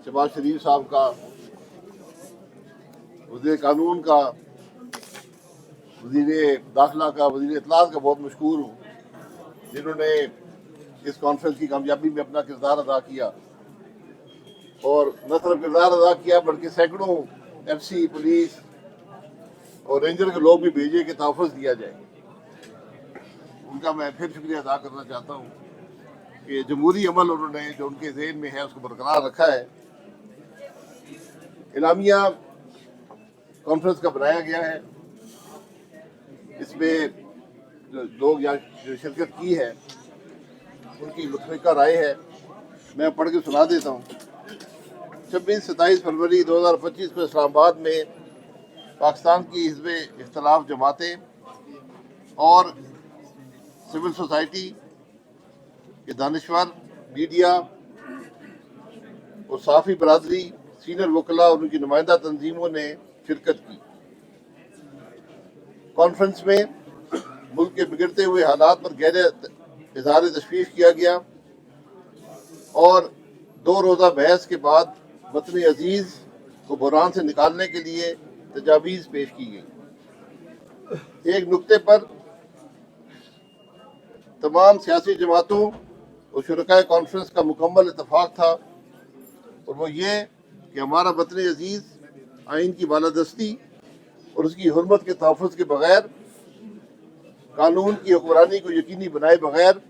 शहबाज शरीफ साहब का, वज़ीर कानून का, वज़ीर दाखिला का, वज़ीर इत्तलाआत का बहुत मशहूर हूँ, जिन्होंने इस कॉन्फ्रेंस की कामयाबी में अपना किरदार अदा किया, और न सिर्फ किरदार अदा किया बल्कि सैकड़ों FC, पुलिस और रेंजर के लोग भी भेजे कि तहफ़्फ़ुज़ दिया जाए। उनका मैं फिर शुक्रिया अदा करना चाहता हूँ कि जमहूरी अमल उन्होंने जो उनके ज़हन में है उसको बरकरार रखा है। इलामिया कॉन्फ्रेंस का बनाया गया है, इसमें जो लोग यहाँ जो शिरकत की है उनकी मुतफ़िक़ा राय है, मैं पढ़ के सुना देता हूँ। 26-27 फरवरी 2025 को इस्लामाबाद में पाकिस्तान की हिज़्ब इख्तिलाफ जमातें और सिविल सोसाइटी के दानिश्वर, मीडिया और सहाफ़ी बरादरी, सीनियर वकला और उनकी नुमाइंदा तंजीमों ने शिरकत की। कॉन्फ्रेंस में मुल्क के बिगड़ते हुए हालात पर गहरे इज़हार तशवीश किया गया और 2 रोज़ा बहस के बाद वतन अजीज़ को बहरान से निकालने के लिए तजावीज़ पेश की गई। एक नुक्ते पर तमाम सियासी जमातों और शुरकाए कॉन्फ्रेंस का मुकम्मल इत्तफाक था, और वो ये कि हमारा वतन अजीज़ आइन की बालादस्ती और उसकी हुर्मत के तहफ़्फ़ुज़ के बगैर, कानून की हुक्मरानी को यकीनी बनाए बगैर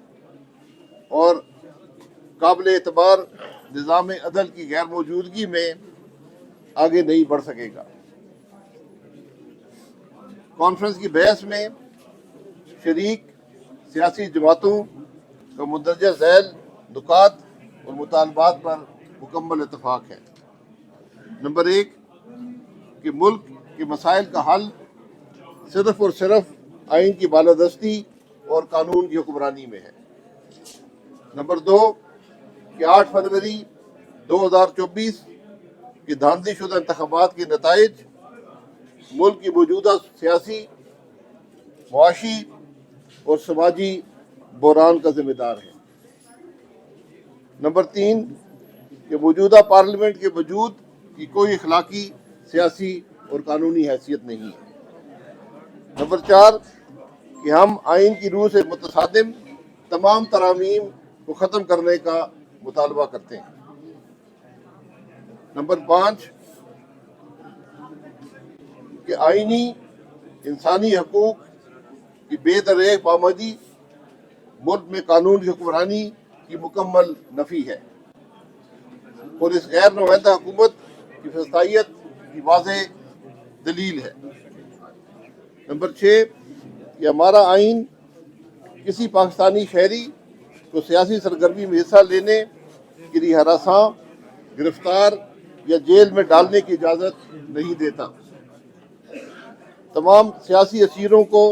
और काबिल एतबार निज़ाम अदल की गैर मौजूदगी में आगे नहीं बढ़ सकेगा। कॉन्फ्रेंस की बहस में शरीक सियासी जमातों का मुंदरजा झैल नुकात और मुतालबात पर मुकम्मल इत्तफाक है। नंबर 1 कि मुल्क के मसाइल का हल सिर्फ और सिर्फ आइन की बालादस्ती और कानून की हुक्मरानी में है। नंबर 2 कि 8 फरवरी 2024 की धांधलीशुदा इंतखाबात के नताइज मुल्क की मौजूदा सियासी, मुआशी और समाजी बहरान का जिम्मेदार है। नंबर 3 कि मौजूदा पार्लियामेंट के वजूद की कोई अखलाकी, सियासी और कानूनी हैसियत नहीं है। नंबर 4 कि हम आइन की रूह से मुतसादिम तमाम तरामीम को ख़त्म करने का मुतालबा करते हैं। नंबर 5 कि आइनी इंसानी हकूक़ की बेदरेग पाबंदी मुल्क में कानून की हुक्मरानी की मुकम्मल नफ़ी है और इस गैर नुमाइंदा हुकूमत की फसादियत की वाज़ेह दलील है। नंबर 6 कि हमारा आइन किसी पाकिस्तानी शहरी को सियासी सरगर्मी में हिस्सा लेने के लिए हरासां, गिरफ्तार या जेल में डालने की इजाज़त नहीं देता। तमाम सियासी असीरों को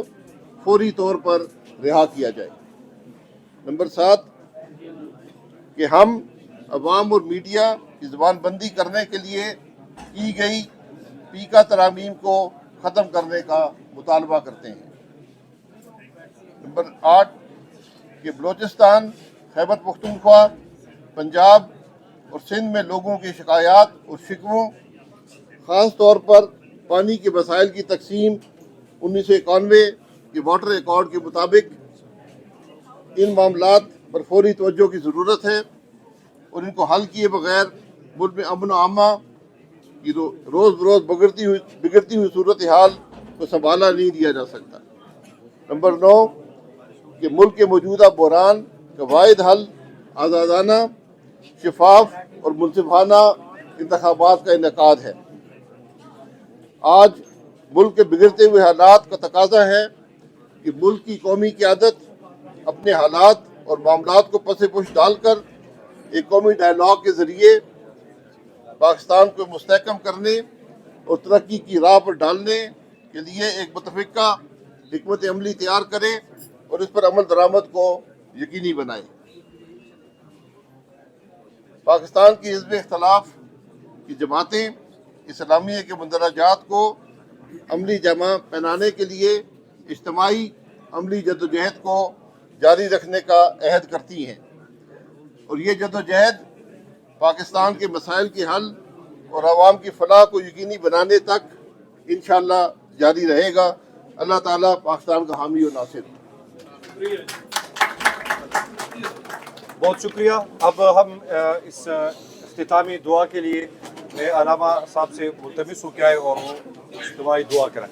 फौरी तौर पर रिहा किया जाए। नंबर 7 कि हम अवाम और मीडिया की ज़बानबंदी करने के लिए की गई पीका तरामीम को ख़त्म करने का मुतालबा करते हैं। नंबर 8 कि बलोचिस्तान, खैबर पख्तूनख्वा, पंजाब और सिंध में लोगों की शिकायत और शिकवों, ख़ास तौर पर पानी के वसाइल की तकसीम 1991 के वाटर रिकॉर्ड के मुताबिक, इन मामलात पर फौरी तवज्जो की ज़रूरत है और इनको हल किए बगैर मुल्क में अमन आमा की रोज़ बरोज़ बिगड़ती हुई सूरत हाल को संभाला नहीं दिया जा सकता। नंबर 9 कि मुल्क के मौजूदा बहरान का वाहिद हल आज़ादाना, शफाफ और मुनसिफाना इंतखाबात का इनेकाद है। आज मुल्क के बिगड़ते हुए हालात का तकाजा है कि मुल्क की कौमी क़यादत अपने हालात और मामलात को पसे पुश डालकर एक कौमी डायलॉग के ज़रिए पाकिस्तान को मुस्तहकम करने और तरक्की की राह पर डालने के लिए एक मुतफ़िक़ा हिकमत अमली तैयार करे और इस पर अमल दरामद को यकीनी बनाए। पाकिस्तान की हिज़्ब इख्तिलाफ की जमातें इस्लामिया के मंदरजात को अमली जमा पहनाने के लिए इज्तिमाई अमली जद्दोजहद को जारी रखने का अहद करती हैं और ये जद्दोजहद पाकिस्तान के मसाइल के हल और आवाम की फलाह को यकीनी बनाने तक इंशाअल्लाह जारी रहेगा। अल्लाह ताला पाकिस्तान का हामी और नासिर। बहुत शुक्रिया। अब हम इस इख्तितामी दुआ के लिए मैं अलामा साहब से मुल्तमिस हूँ क्या है और वो इज्तिमाई दुआ करें।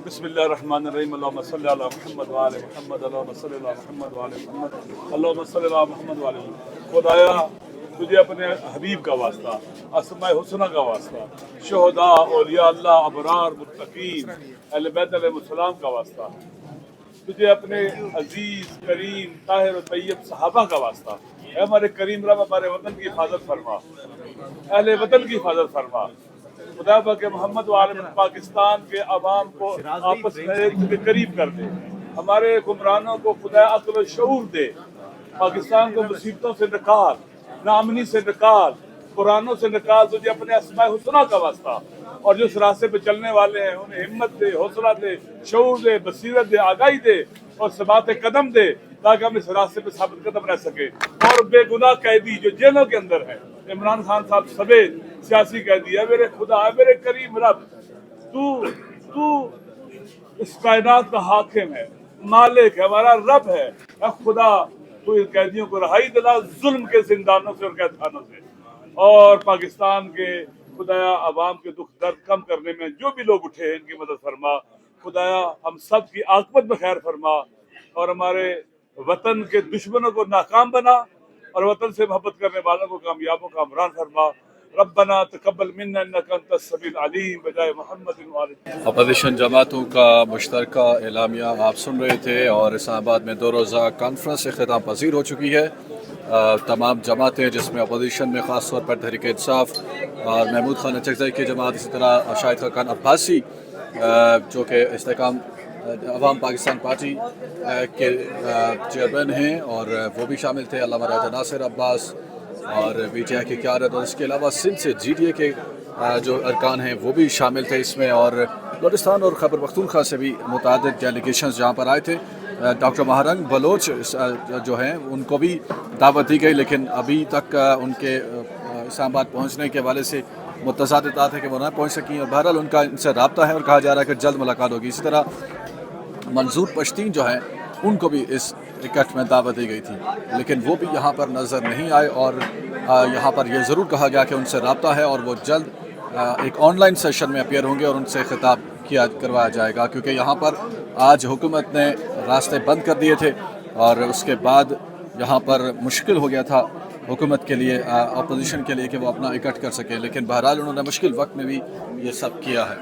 बिस्मिल्लाहिर्रहमानिर्रहीम। अल्लाहुम्मा सल्लि अला मुहम्मद व आले मुहम्मद। अल्लाहुम्मा सल्लि अला मुहम्मद व आले मुहम्मद। अल्लाहुम्मा सल्लि अला मुहम्मद व आले मुहम्मद। खुदाया तुझे अपने हबीब का वास्ता, अस्माए हुस्ना का वास्ता, शुहदा, औलिया अल्लाह, अबरार, मुत्तकीन, अहले बैत अलैहिस्सलाम का वास्ता, तुझे अपने अजीज, करीम, ताहिर और तैयब सहाबा का वास्ता, ऐ हमारे करीम रब हमारे वतन की हिफाजत फरमा, अहले वतन की हिफाजत फरमा। खुदा के मोहम्मद वाले पाकिस्तान के अवाम को आपस में एक के करीब कर दे, हमारे हुक्मरानों को खुदा अक्ल और शऊर दे, पाकिस्तान को मुसीबतों से निकाल, नामनी से निकाल, कुरानों से निकाल, तुझे अपने अस्माए हुस्ना का वास्ता। और जो इस रास्ते पे चलने वाले हैं उन्हें हिम्मत दे, हौसला दे, शऊर दे, बसीरत दे, आगाही दे और सबात कदम दे, ताकि हम इस रास्ते पे साबित कदम रह सके। और बेगुनाह कैदी जो जेलों के अंदर है, इमरान खान साहब समेत सियासी कैदी है, मेरे खुदा है, मेरे करीम रब, तू इस कायनात का हाकिम है, मालिक है, हमारा रब है। खुदा तू इन कैदियों को रहाई दिला जुल्म के जिंदानों से और कैदखानों से, और पाकिस्तान के खुदाया अवाम के दुख दर्द कम करने में जो भी लोग उठे हैं इनकी मदद फरमा। खुदाया हम सब की आकबत में खैर फरमा और हमारे वतन के दुश्मनों को नाकाम बना और वतन से मोहब्बत करने वालों को कामयाबों का हमरान फरमा। रब्बना तकब्बल मिन्ना इन्नका अंतस समीउल अलीम बजाय मोहम्मद वाले। अपोजिशन जमातों का मुश्तरका एलामिया आप सुन रहे थे और इस्लामाबाद में 2 रोज़ा कॉन्फ्रेंस इख्तिताम पजीर हो चुकी है। तमाम जमातें जिसमें अपोजिशन में ख़ास तौर पर तहरीक इंसाफ और महमूद खान अचकज़ई की जमात, इसी तरह शाहिद खान अब्बासी जो कि इस्तेकाम अवाम पाकिस्तान पार्टी के चेयरमैन हैं और वो भी शामिल थे, अल्लामा राजा नासिर अब्बास और PTI की क़यादत, और इसके अलावा सिंध से GDA के जो अरकान हैं वो भी शामिल थे इसमें, और बलूचिस्तान और खैबर पख्तूनख्वा से भी मुतअद्दिद डेलीगेशंस जहाँ पर आए थे। डॉक्टर महारंग बलोच जो हैं उनको भी दावत दी गई, लेकिन अभी तक उनके इस्लामाबाद पहुँचने के हवाले से मुतज़ाद इत्तलात है कि वो ना पहुँच सकी, और बहरहाल उनका इनसे रब्ता है और कहा जा रहा है कि जल्द मुलाकात होगी। इसी तरह मंजूर पश्तीन जो हैं उनको भी इस इकट्ठ में दावत दी गई थी, लेकिन वो भी यहाँ पर नज़र नहीं आए, और यहाँ पर यह ज़रूर कहा गया कि उनसे रब्ता है और वो जल्द एक ऑनलाइन सेशन में अपीयर होंगे और उनसे खिताब करवाया जाएगा, क्योंकि यहाँ पर आज हुकूमत ने रास्ते बंद कर दिए थे और उसके बाद यहाँ पर मुश्किल हो गया था हुकूमत के लिए, अपोजिशन के लिए कि वो अपना इकट्ठ कर सकें, लेकिन बहरहाल उन्होंने मुश्किल वक्त में भी ये सब किया है।